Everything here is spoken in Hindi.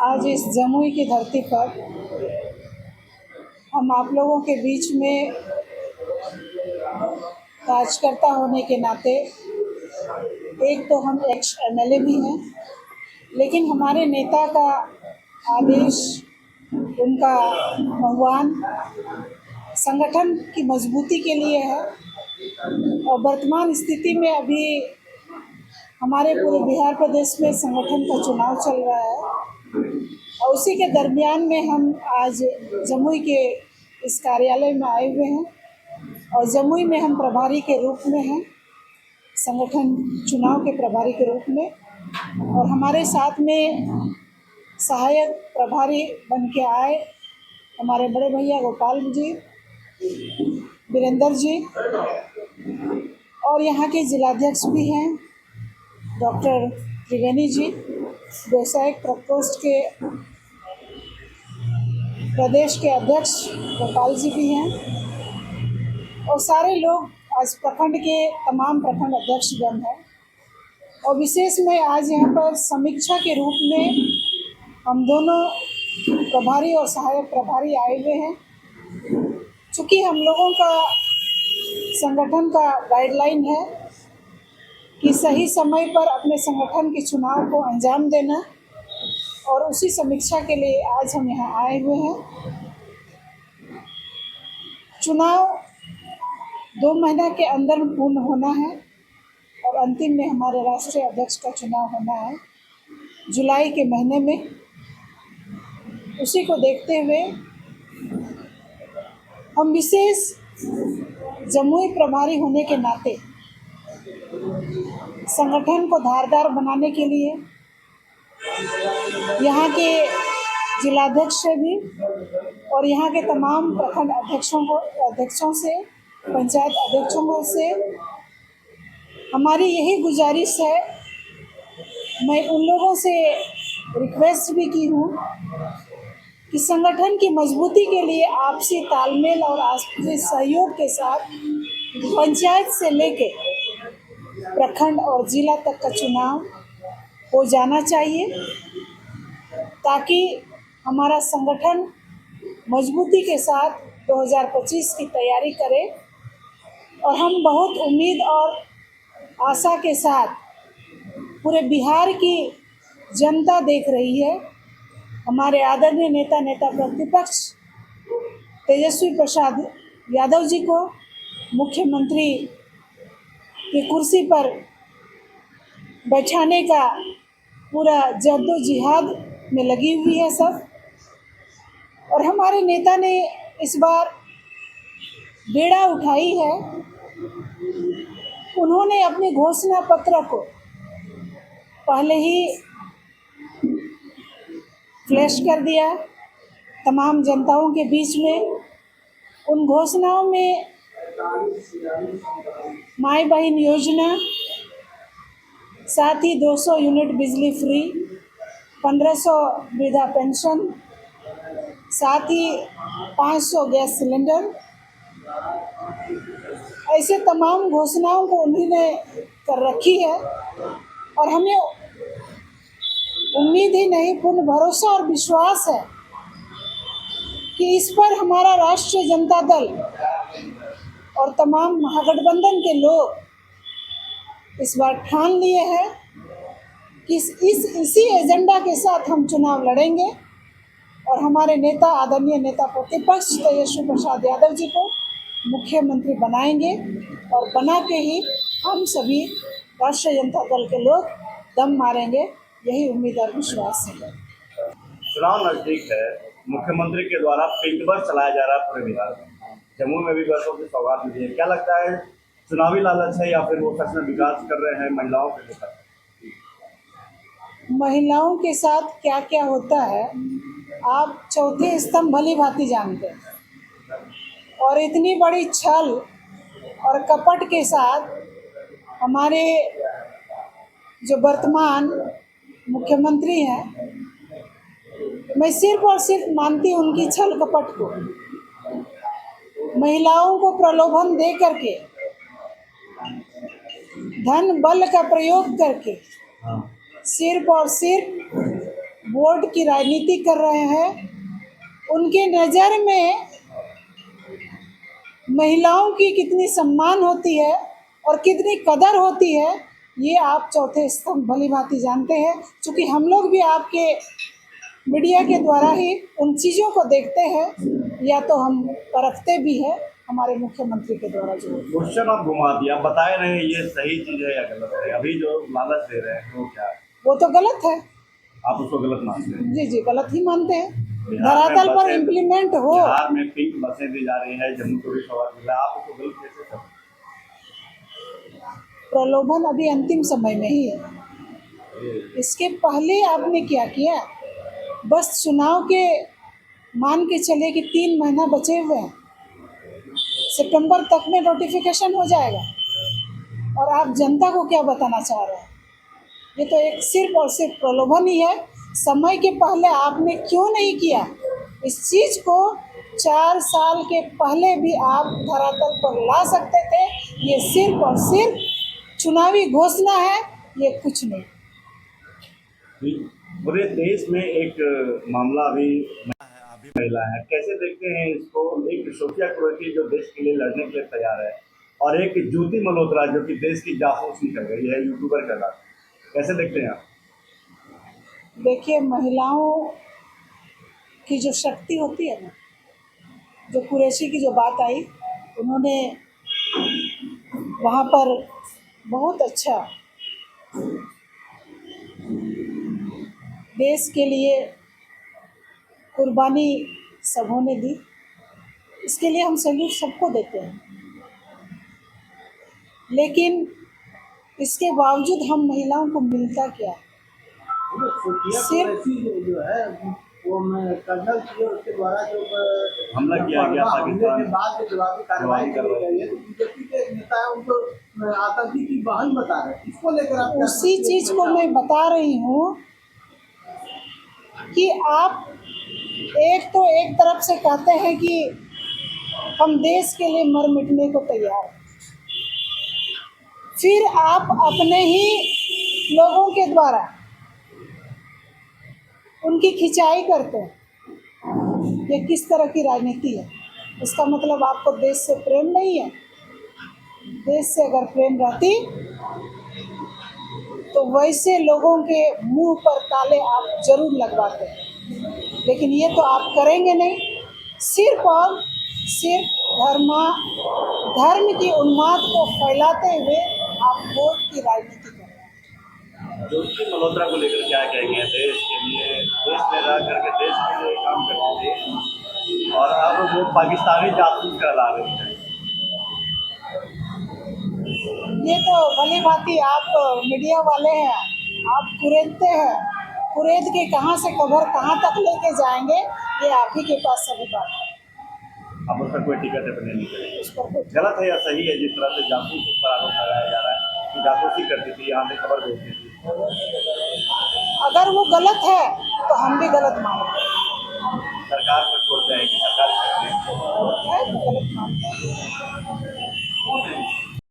आज इस जमुई की धरती पर हम आप लोगों के बीच में कार्यकर्ता होने के नाते, एक तो हम एक्स एमएलए भी हैं, लेकिन हमारे नेता का आदेश, उनका आह्वान संगठन की मजबूती के लिए है। और वर्तमान स्थिति में अभी हमारे पूरे बिहार प्रदेश में संगठन का चुनाव चल रहा है और उसी के दरमियान में हम आज जमुई के इस कार्यालय में आए हुए हैं और जमुई में हम प्रभारी के रूप में हैं, संगठन चुनाव के प्रभारी के रूप में। और हमारे साथ में सहायक प्रभारी बन के आए हमारे बड़े भैया गोपाल जी, वीरेंद्र जी, और यहाँ के जिलाध्यक्ष भी हैं डॉक्टर त्रिवेणी जी, व्यवसायिक प्रकोष्ठ के प्रदेश के अध्यक्ष गोपाल जी भी हैं और सारे लोग आज प्रखंड के तमाम प्रखंड अध्यक्षगण हैं। और विशेष में आज यहाँ पर समीक्षा के रूप में हम दोनों प्रभारी और सहायक प्रभारी आए हुए हैं। चूँकि हम लोगों का संगठन का गाइडलाइन है कि सही समय पर अपने संगठन के चुनाव को अंजाम देना, और उसी समीक्षा के लिए आज हम यहाँ आए हुए हैं। चुनाव 2 महीना के अंदर पूर्ण होना है और अंतिम में हमारे राष्ट्रीय अध्यक्ष का चुनाव होना है जुलाई के महीने में। उसी को देखते हुए हम विशेष जमुई प्रभारी होने के नाते संगठन को धारदार बनाने के लिए यहाँ के जिलाध्यक्ष से भी और यहाँ के तमाम प्रखंड अध्यक्षों से, पंचायत अध्यक्षों से हमारी यही गुजारिश है। मैं उन लोगों से रिक्वेस्ट भी की हूँ कि संगठन की मजबूती के लिए आपसी तालमेल और आपसी सहयोग के साथ पंचायत से लेके प्रखंड और जिला तक का चुनाव हो जाना चाहिए, ताकि हमारा संगठन मजबूती के साथ 2025 की तैयारी करे। और हम बहुत उम्मीद और आशा के साथ पूरे बिहार की जनता देख रही है हमारे आदरणीय नेता प्रतिपक्ष तेजस्वी प्रसाद यादव जी को मुख्यमंत्री की कुर्सी पर बैठाने का पूरा जद्दोजहद में लगी हुई है सब। और हमारे नेता ने इस बार बेड़ा उठाई है। उन्होंने अपने घोषणा पत्र को पहले ही फ्लैश कर दिया तमाम जनताओं के बीच में। उन घोषणाओं में माई बहन योजना, साथ ही 200 यूनिट बिजली फ्री, 1500 वृद्धा पेंशन, साथ ही 500 गैस सिलेंडर, ऐसे तमाम घोषणाओं को उन्होंने कर रखी है। और हमें उम्मीद ही नहीं, पूर्ण भरोसा और विश्वास है कि इस पर हमारा राष्ट्रीय जनता दल और तमाम महागठबंधन के लोग इस बार ठान लिए हैं कि इसी एजेंडा के साथ हम चुनाव लड़ेंगे और हमारे नेता आदरणीय नेता प्रतिपक्ष तेजस्वी प्रसाद यादव जी को मुख्यमंत्री बनाएंगे और बना के ही हम सभी राष्ट्रीय जनता दल के लोग दम मारेंगे। यही उम्मीद और विश्वास है। चुनाव नजदीक है, मुख्यमंत्री के द्वारा पिंक बस चलाया जा रहा है पूरे बिहार में। जमुई में भी बसों की सौगात मिली है। क्या लगता है, चुनावी लालच है या फिर वो सच में विकास कर रहे हैं महिलाओं के लेकर? महिलाओं के साथ क्या क्या होता है आप चौथे स्तंभ भली भांति जानते हैं। और इतनी बड़ी छल और कपट के साथ हमारे जो वर्तमान मुख्यमंत्री हैं, मैं सिर्फ और सिर्फ मानती उनकी छल कपट को। महिलाओं को प्रलोभन दे करके, धन बल का प्रयोग करके सिर्फ और सिर्फ वोट की राजनीति कर रहे हैं, उनके नज़र में महिलाओं की कितनी सम्मान होती है और कितनी कदर होती है, ये आप चौथे स्तंभ भली भांति जानते हैं। क्योंकि हम लोग भी आपके मीडिया के द्वारा ही उन चीज़ों को देखते हैं, या तो हम परखते भी हैं हमारे मुख्यमंत्री के द्वारा जो क्वेश्चन आप घुमा दिया, बताए रहे हैं ये सही चीज़ है या गलत है। अभी जो लालच दे रहे हैं वो क्या है? वो तो गलत है। आप उसको गलत मानते हैं? जी जी, गलत ही मानते हैं। बिहार में धरातल पर बसें- इम्प्लीमेंट हो। बिहार में पिंक बसें दी जा रही है, जम्मू को भी सौगात मिला, आप उसको गलत कैसे कर? प्रलोभन अभी अंतिम समय में ही है। इसके पहले आपने क्या किया? बस चुनाव के मान के चले कि 3 महीना बचे हुए हैं, सितंबर तक में नोटिफिकेशन हो जाएगा, और आप जनता को क्या बताना चाह रहे हैं? ये तो एक सिर्फ और सिर्फ प्रलोभन ही है। समय के पहले आपने क्यों नहीं किया इस चीज़ को? 4 साल के पहले भी आप धरातल पर ला सकते थे। ये सिर्फ और सिर्फ चुनावी घोषणा है, ये कुछ नहीं। पूरे देश में एक मामला अभी महिला है, कैसे देखते हैं इसको? एक सोफिया कुरैशी जो देश के लिए लड़ने के लिए तैयार है, और एक ज्योति मल्होत्रा जो कि देश की जासूसी कर गई है, यूट्यूबर का नाम, कैसे देखते हैं आप? देखिए, महिलाओं की जो शक्ति होती है ना, जो कुरैशी की जो बात आई, उन्होंने वहाँ पर बहुत अच्छा देश के लिए कुर्बानी सबों ने दी। इसके लिए हम सैल्यूट सबको देते हैं, लेकिन इसके बावजूद हम महिलाओं को मिलता क्या है? सिर्फ जो है वो कर्नल थी, और उसके द्वारा जो हमला किया गया पाकिस्तान के बाद जो जवाबी कार्रवाई की गई है, तो बीजेपी के नेता है उनको आतंकी की बहन बता रहे हैं। इसको लेकर आप उसी चीज को मैं बता रही हूँ कि आप एक तरफ से कहते हैं कि हम देश के लिए मर मिटने को तैयार हैं, फिर आप अपने ही लोगों के द्वारा उनकी खिंचाई करते हैं। ये किस तरह की राजनीति है? इसका मतलब आपको देश से प्रेम नहीं है। देश से अगर प्रेम रहती तो वैसे लोगों के मुंह पर ताले आप जरूर लगवाते, लेकिन ये तो आप करेंगे नहीं। सिर्फ और सिर्फ धर्म की उन्माद को फैलाते हुए आप वोट की राजनीति कर रहे हैं। ज्योति मल्होत्रा को लेकर क्या कहेंगे? देश के लिए, देश में रह करके देश के लिए काम करते थे, और अब वो पाकिस्तानी जासूस कहला रहे हैं। ये तो भली भांति आप मीडिया वाले हैं, आप कुरेदते हैं। कुरेद के कहाँ से खबर कहाँ तक लेके जाएंगे, ये आप ही के पास सभी बात है। अब उस पर कोई टिकट अपने नहीं करेंगे। उस पर कोई गलत है या सही है? जिस तरह से जासूस पर आरोप लगाया जा रहा है कि जासूसी करती थी, यहाँ से खबर भेजती थी। अगर वो गलत है तो हम भी गलत मानते हैं। सरकार पर छोड़ते हैं कि सरकार है तो गलत मानते हैं।